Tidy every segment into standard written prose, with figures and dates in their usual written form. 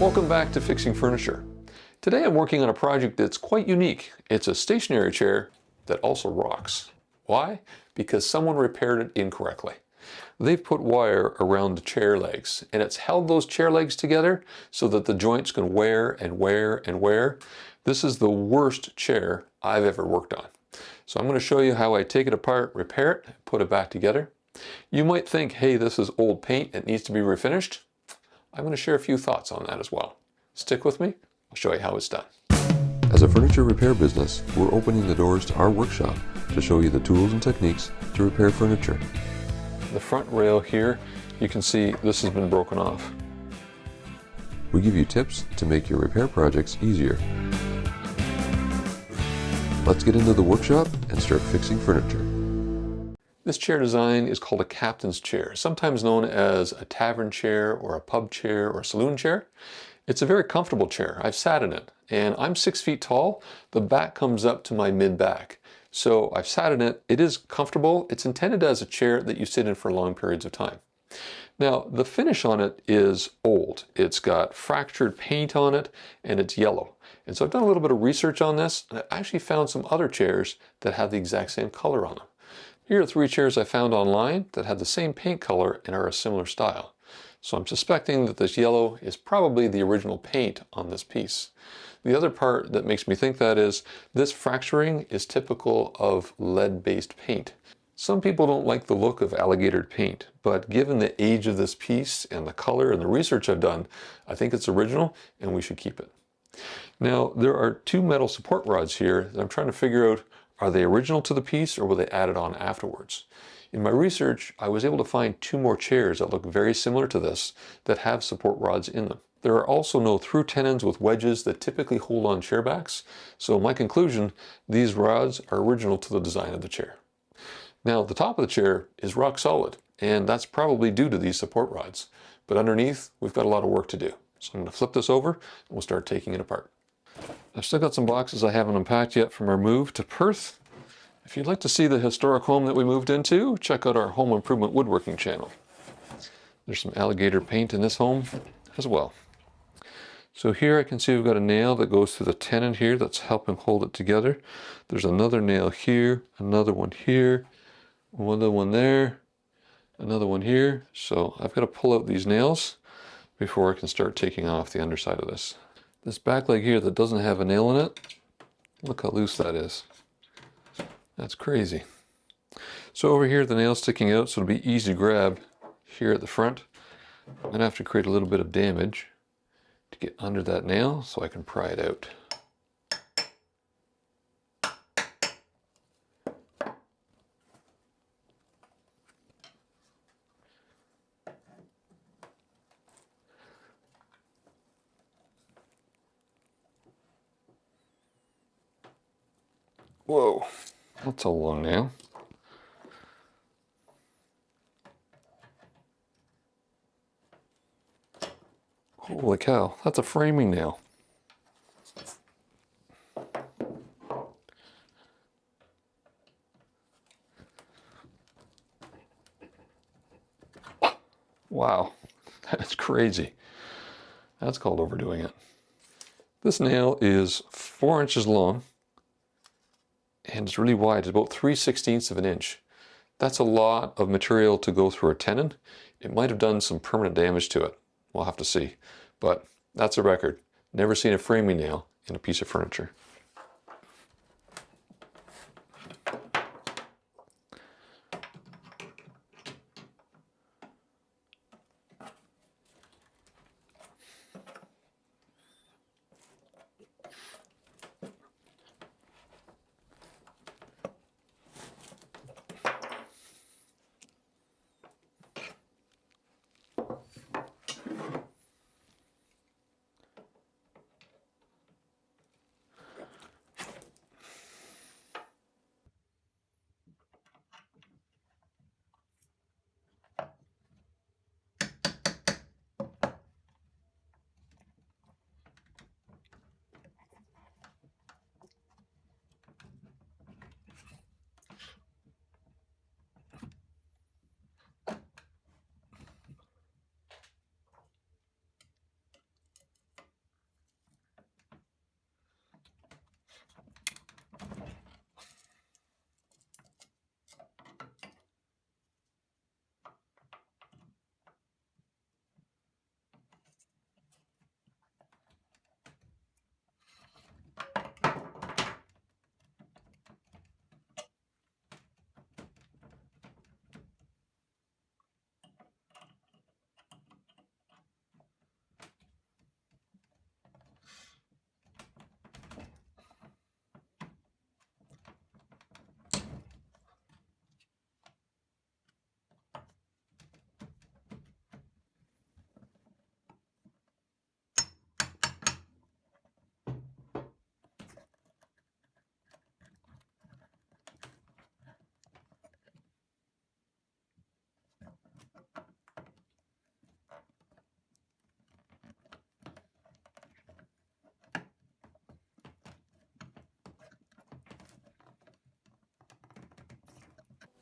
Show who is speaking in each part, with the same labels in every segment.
Speaker 1: Welcome back to Fixing Furniture. Today I'm working on a project that's quite unique. It's a stationary chair that also rocks. Why? Because someone repaired it incorrectly. They've put wire around the chair legs and it's held those chair legs together so that the joints can wear and wear and wear. This is the worst chair I've ever worked on. So I'm going to show you how I take it apart, repair it, put it back together. You might think, hey, this is old paint, it needs to be refinished. I'm going to share a few thoughts on that as well. Stick with me, I'll show you how it's done.
Speaker 2: As a furniture repair business, we're opening the doors to our workshop to show you the tools and techniques to repair furniture.
Speaker 1: The front rail here, you can see this has been broken off.
Speaker 2: We give you tips to make your repair projects easier. Let's get into the workshop and start fixing furniture.
Speaker 1: This chair design is called a captain's chair, sometimes known as a tavern chair or a pub chair or a saloon chair. It's a very comfortable chair. I've sat in it and I'm 6 feet tall. The back comes up to my mid-back. So I've sat in it. It is comfortable. It's intended as a chair that you sit in for long periods of time. Now, the finish on it is old. It's got fractured paint on it and it's yellow. And so I've done a little bit of research on this and I actually found some other chairs that have the exact same color on them. Here are 3 chairs I found online that have the same paint color and are a similar style. So I'm suspecting that this yellow is probably the original paint on this piece. The other part that makes me think that is this fracturing is typical of lead-based paint. Some people don't like the look of alligator paint, but given the age of this piece and the color and the research I've done, I think it's original and we should keep it. Now, there are 2 metal support rods here that I'm trying to figure out, are they original to the piece or were they added on afterwards? In my research, I was able to find 2 more chairs that look very similar to this that have support rods in them. There are also no through tenons with wedges that typically hold on chair backs, so my conclusion, these rods are original to the design of the chair. Now, the top of the chair is rock solid, and that's probably due to these support rods. But underneath, we've got a lot of work to do. So I'm going to flip this over, and we'll start taking it apart. I've still got some boxes I haven't unpacked yet from our move to Perth. If you'd like to see the historic home that we moved into, check out our home improvement woodworking channel. There's some alligator paint in this home as well. So here I can see we've got a nail that goes through the tenon here that's helping hold it together. There's another nail here, another one here, another one there, another one here. So I've got to pull out these nails before I can start taking off the underside of this. This back leg here that doesn't have a nail in it, look how loose that is. That's crazy. So over here the nail's sticking out, so it'll be easy to grab here at the front. I'm going to have to create a little bit of damage to get under that nail so I can pry it out. Whoa, that's a long nail. Holy cow, that's a framing nail. Wow, that's crazy. That's called overdoing it. This nail is 4 inches long and it's really wide. It's about 3/16 of an inch. That's a lot of material to go through a tenon. It might have done some permanent damage to it. We'll have to see. But that's a record. Never seen a framing nail in a piece of furniture.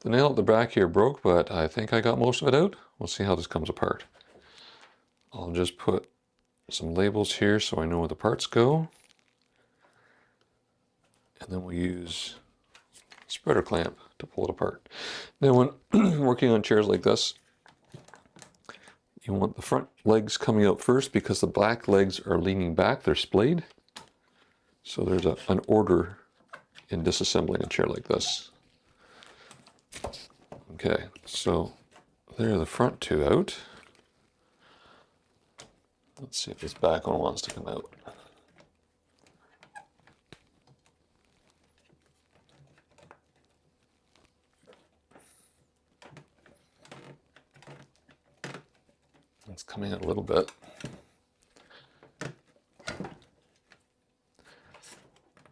Speaker 1: The nail at the back here broke, but I think I got most of it out. We'll see how this comes apart. I'll just put some labels here so I know where the parts go. And then we'll use a spreader clamp to pull it apart. Now when working on chairs like this, you want the front legs coming out first because the back legs are leaning back, they're splayed. So there's an order in disassembling a chair like this. Okay, so there are the front two out. Let's see if this back one wants to come out. It's coming out a little bit.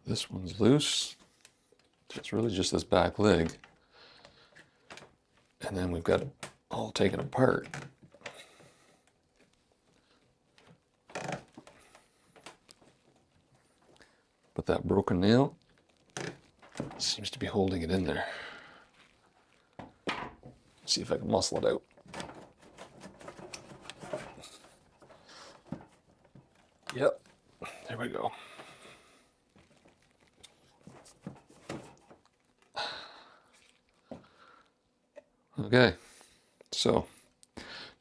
Speaker 1: This one's loose. It's really just this back leg. And then we've got it all taken apart. But that broken nail seems to be holding it in there. Let's see if I can muscle it out. Yep, there we go. Okay, so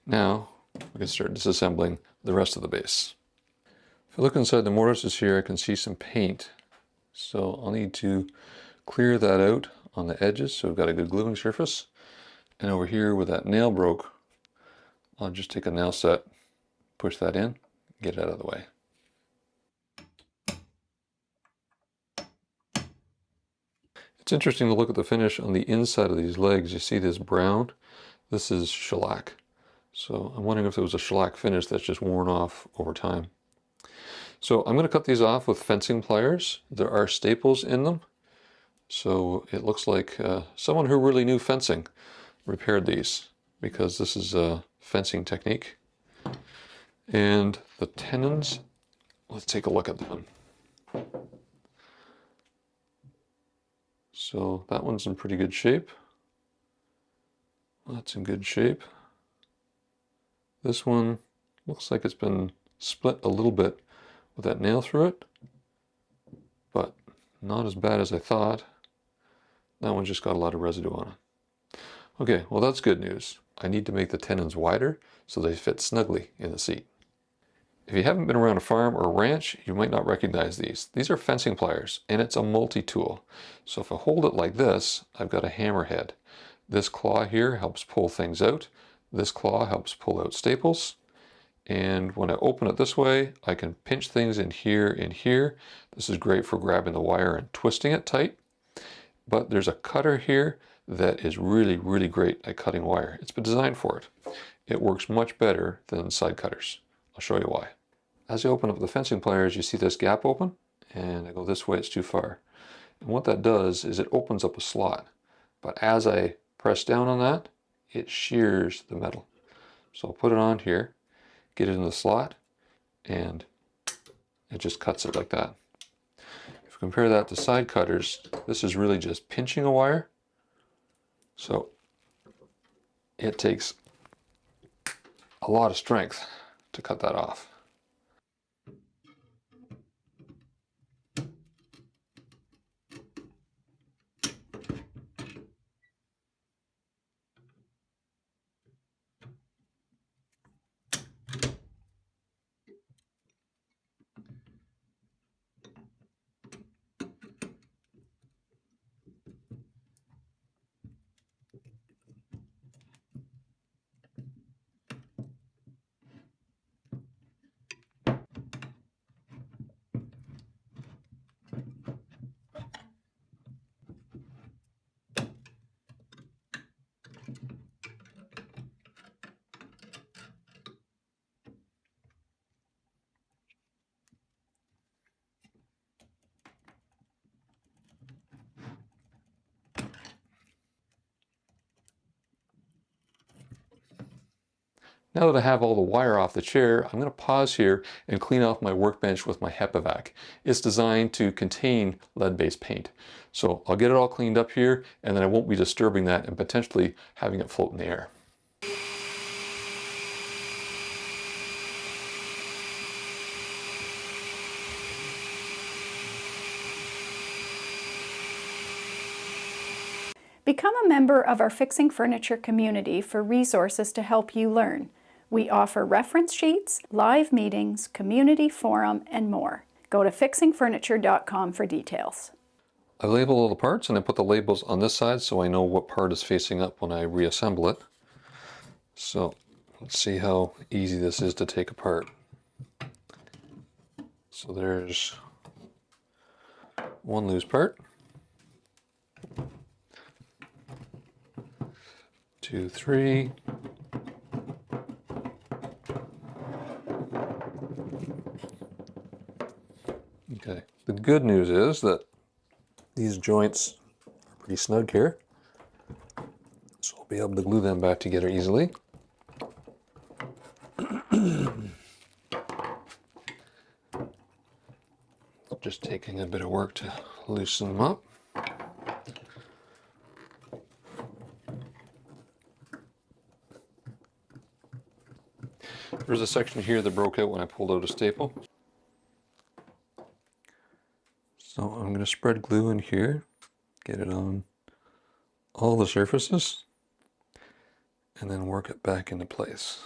Speaker 1: now we can start disassembling the rest of the base. If I look inside the mortises here, I can see some paint. So I'll need to clear that out on the edges so we've got a good gluing surface. And over here where that nail broke, I'll just take a nail set, push that in, get it out of the way. It's interesting to look at the finish on the inside of these legs. You see this brown? This is shellac. So I'm wondering if there was a shellac finish that's just worn off over time. So I'm going to cut these off with fencing pliers. There are staples in them. So it looks like someone who really knew fencing repaired these, because this is a fencing technique. And the tenons, let's take a look at them. So that one's in pretty good shape. That's in good shape. This one looks like it's been split a little bit with that nail through it, but not as bad as I thought. That one's just got a lot of residue on it. Okay, well that's good news. I need to make the tenons wider so they fit snugly in the seat. If you haven't been around a farm or a ranch, you might not recognize these. These are fencing pliers, and it's a multi-tool. So if I hold it like this, I've got a hammer head. This claw here helps pull things out. This claw helps pull out staples. And when I open it this way, I can pinch things in here and here. This is great for grabbing the wire and twisting it tight. But there's a cutter here that is really, really great at cutting wire. It's been designed for it. It works much better than side cutters. I'll show you why. As I open up the fencing pliers, you see this gap open, and I go this way, it's too far. And what that does is it opens up a slot. But as I press down on that, it shears the metal. So I'll put it on here, get it in the slot, and it just cuts it like that. If you compare that to side cutters, this is really just pinching a wire. So it takes a lot of strength to cut that off. Now that I have all the wire off the chair, I'm going to pause here and clean off my workbench with my HEPA-Vac. It's designed to contain lead-based paint. So I'll get it all cleaned up here, and then I won't be disturbing that and potentially having it float in the air.
Speaker 3: Become a member of our Fixing Furniture community for resources to help you learn. We offer reference sheets, live meetings, community forum, and more. Go to fixingfurniture.com for details.
Speaker 1: I label all the parts and I put the labels on this side so I know what part is facing up when I reassemble it. So let's see how easy this is to take apart. So there's one loose part. 2, 3. Okay, the good news is that these joints are pretty snug here, so I'll be able to glue them back together easily. Just taking a bit of work to loosen them up. There's a section here that broke out when I pulled out a staple. So I'm going to spread glue in here, get it on all the surfaces, and then work it back into place.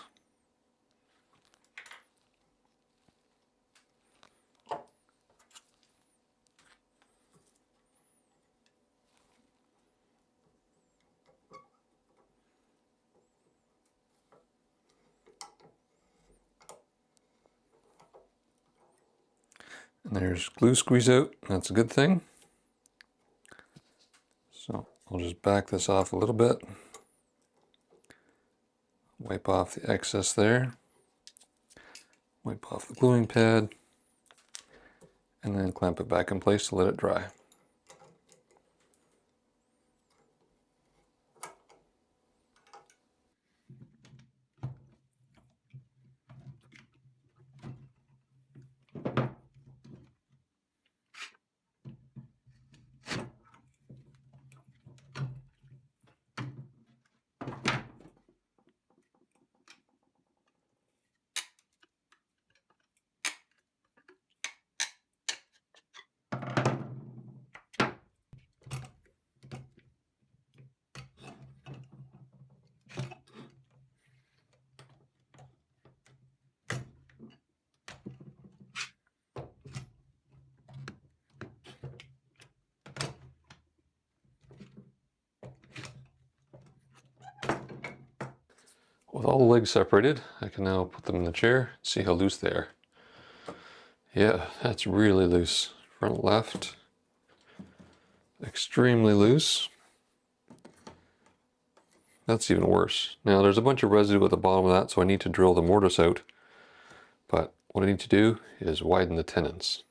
Speaker 1: And there's glue squeeze out, that's a good thing. So I'll just back this off a little bit, wipe off the excess there, wipe off the gluing pad, and then clamp it back in place to let it dry. With all the legs separated, I can now put them in the chair and see how loose they are. Yeah, that's really loose. Front left, extremely loose. That's even worse. Now there's a bunch of residue at the bottom of that, so I need to drill the mortise out. But what I need to do is widen the tenons.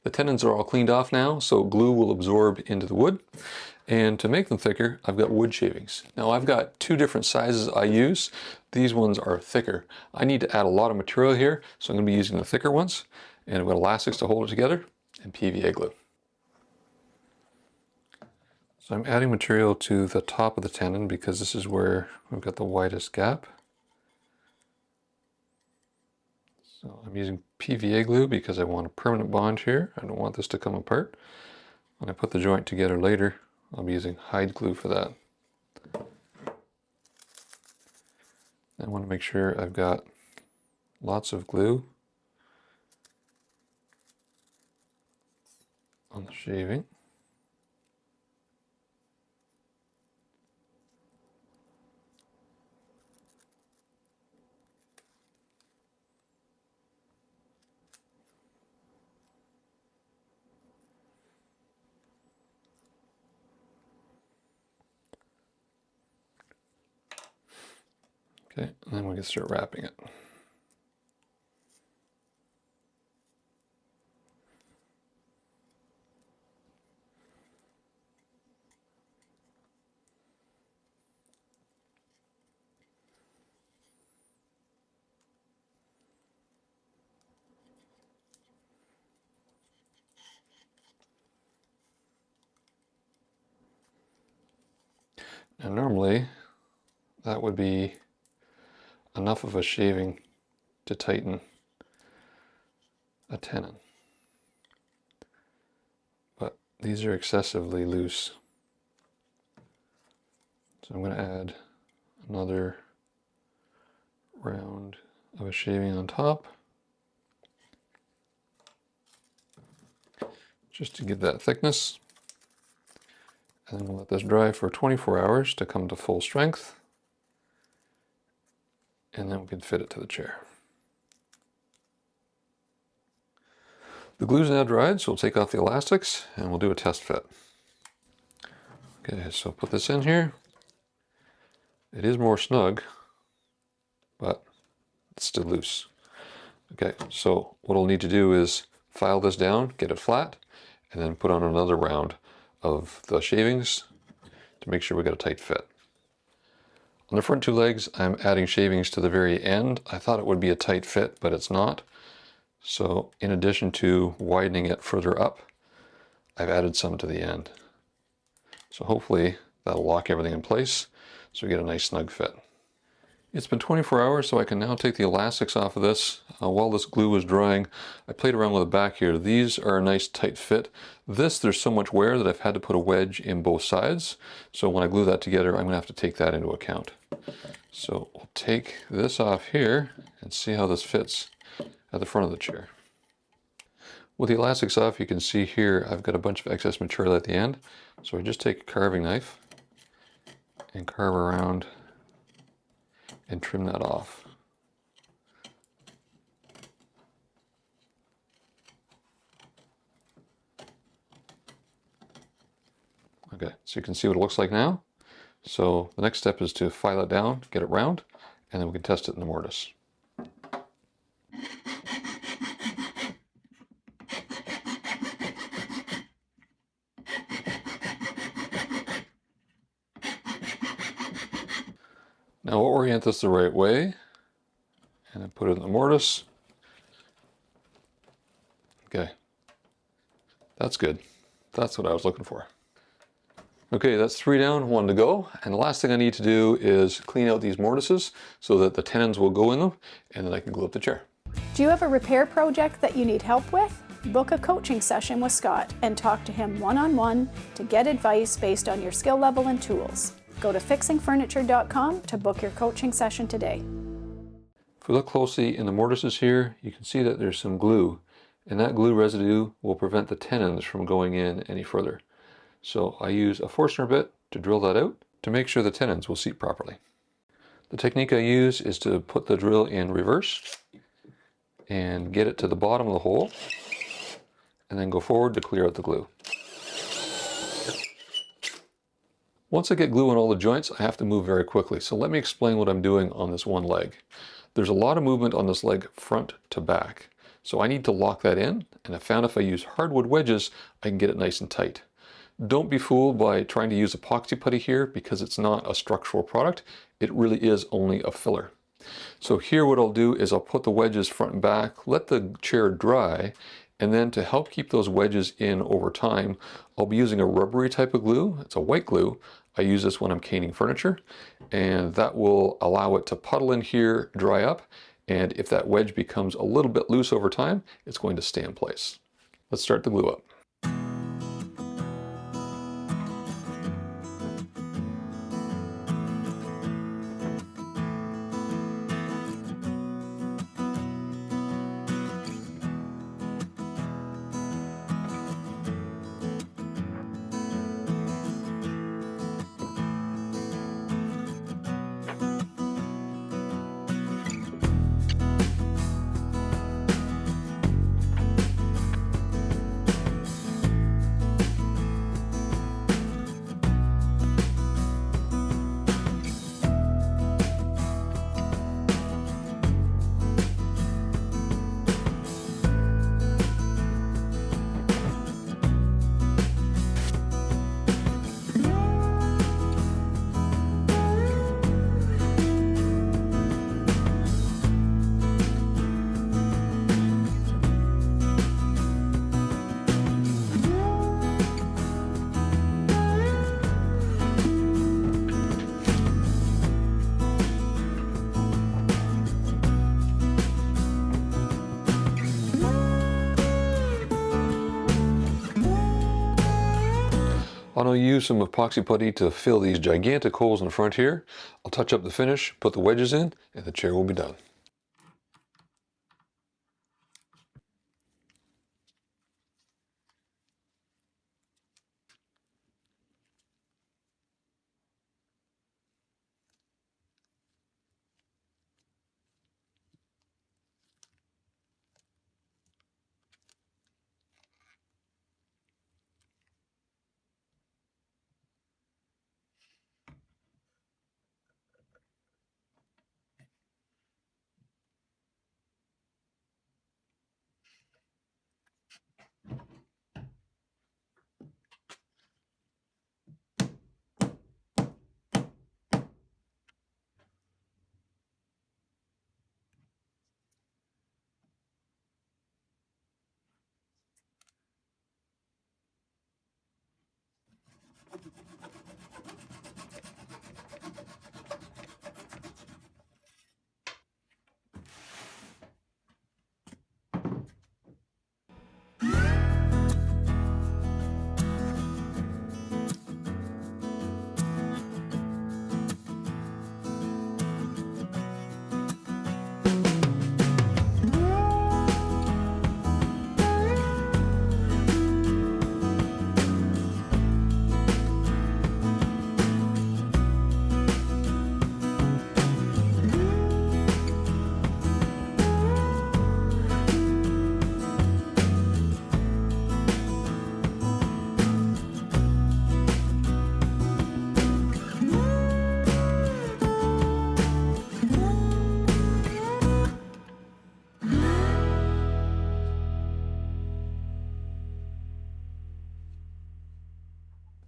Speaker 1: The tenons are all cleaned off now, so glue will absorb into the wood. And to make them thicker, I've got wood shavings. Now I've got two different sizes I use. These ones are thicker. I need to add a lot of material here, so I'm going to be using the thicker ones. And I've got elastics to hold it together and PVA glue. So I'm adding material to the top of the tenon because this is where we've got the widest gap. So I'm using PVA glue because I want a permanent bond here. I don't want this to come apart. When I put the joint together later, I'll be using hide glue for that. I want to make sure I've got lots of glue on the shaving. Okay, and then we can start wrapping it. Now normally that would be enough of a shaving to tighten a tenon, but these are excessively loose. So I'm going to add another round of a shaving on top, just to give that thickness. And then we'll let this dry for 24 hours to come to full strength. And then we can fit it to the chair. The glue's now dried, so we'll take off the elastics and we'll do a test fit. Okay, so put this in here. It is more snug, but it's still loose. Okay, so what I'll need to do is file this down, get it flat, and then put on another round of the shavings to make sure we got a tight fit. On the front two legs, I'm adding shavings to the very end. I thought it would be a tight fit, but it's not. So in addition to widening it further up, I've added some to the end. So hopefully that'll lock everything in place so we get a nice snug fit. It's been 24 hours, so I can now take the elastics off of this. While this glue was drying, I played around with the back here. These are a nice tight fit. This, there's so much wear that I've had to put a wedge in both sides. So when I glue that together, I'm gonna have to take that into account. So we'll take this off here and see how this fits at the front of the chair. With the elastics off, you can see here, I've got a bunch of excess material at the end. So I just take a carving knife and carve around and trim that off. Okay, so you can see what it looks like now. So the next step is to file it down, get it round, and then we can test it in the mortise. Now we'll orient this the right way and then put it in the mortise. Okay, that's good. That's what I was looking for. Okay, that's 3 down, 1 to go. And the last thing I need to do is clean out these mortises so that the tenons will go in them, and then I can glue up the chair.
Speaker 3: Do you have a repair project that you need help with? Book a coaching session with Scott and talk to him one-on-one to get advice based on your skill level and tools. Go to fixingfurniture.com to book your coaching session today.
Speaker 1: If we look closely in the mortises here, you can see that there's some glue, and that glue residue will prevent the tenons from going in any further. So I use a Forstner bit to drill that out to make sure the tenons will seat properly. The technique I use is to put the drill in reverse and get it to the bottom of the hole, and then go forward to clear out the glue. Once I get glue on all the joints, I have to move very quickly. So let me explain what I'm doing on this one leg. There's a lot of movement on this leg front to back. So I need to lock that in, and I found if I use hardwood wedges, I can get it nice and tight. Don't be fooled by trying to use epoxy putty here because it's not a structural product. It really is only a filler. So here what I'll do is I'll put the wedges front and back, let the chair dry, And then to help keep those wedges in over time, I'll be using a rubbery type of glue. It's a white glue. I use this when I'm caning furniture, and that will allow it to puddle in here, dry up, and if that wedge becomes a little bit loose over time, it's going to stay in place. Let's start the glue up. I'm going to use some epoxy putty to fill these gigantic holes in the front here. I'll touch up the finish, put the wedges in, and the chair will be done.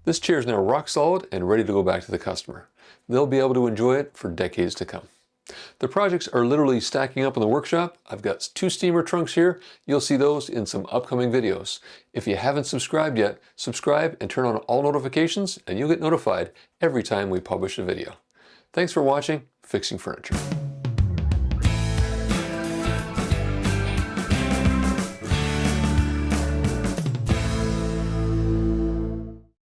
Speaker 1: This chair is now rock solid and ready to go back to the customer. They'll be able to enjoy it for decades to come. The projects are literally stacking up in the workshop. I've got 2 steamer trunks here. You'll see those in some upcoming videos. If you haven't subscribed yet, subscribe and turn on all notifications and you'll get notified every time we publish a video. Thanks for watching Fixing Furniture.